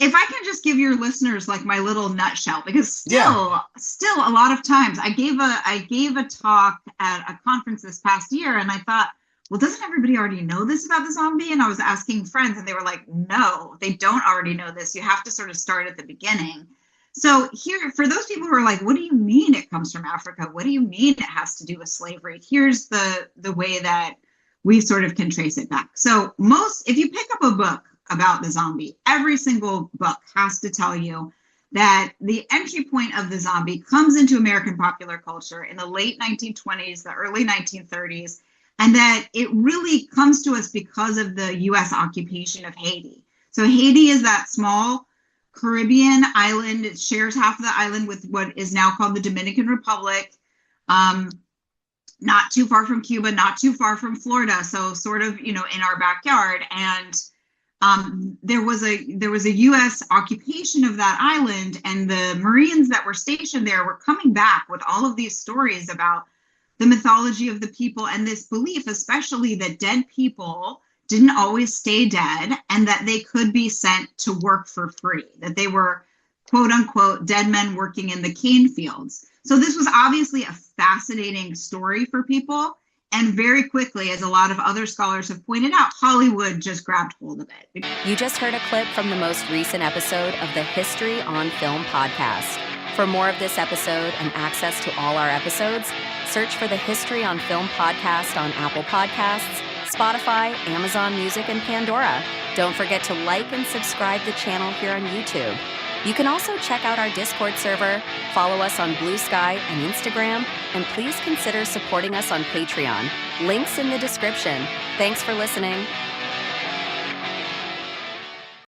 if I can just give your listeners like my little nutshell, because Yeah. still a lot of times I gave a talk at a conference this past year, and I thought, well, doesn't everybody already know this about the zombie? And I was asking friends, and they were like, no, they don't already know this. You have to sort of start at the beginning. So here, for those people who are like, what do you mean it comes from Africa? What do you mean it has to do with slavery? Here's the way that we sort of can trace it back. So if you pick up a book about the zombie, every single book has to tell you that the entry point of the zombie comes into American popular culture in the late 1920s, the early 1930s, and that it really comes to us because of the US occupation of Haiti. So Haiti is that small Caribbean island. It shares half of the island with what is now called the Dominican Republic. Um, not too far from Cuba, not too far from Florida, so sort of, in our backyard. And there was a U.S. occupation of that island, and the Marines that were stationed there were coming back with all of these stories about the mythology of the people and this belief, especially that dead people didn't always stay dead and that they could be sent to work for free, that they were quote unquote dead men working in the cane fields. So this was obviously a fascinating story for people. And very quickly, as a lot of other scholars have pointed out, Hollywood just grabbed hold of it. You just heard a clip from the most recent episode of the History on Film podcast. For more of this episode and access to all our episodes, search for the History on Film podcast on Apple Podcasts, Spotify, Amazon Music, and Pandora. Don't forget to like and subscribe the channel here on YouTube. You can also check out our Discord server, follow us on Blue Sky and Instagram, and please consider supporting us on Patreon. Links in the description. Thanks for listening.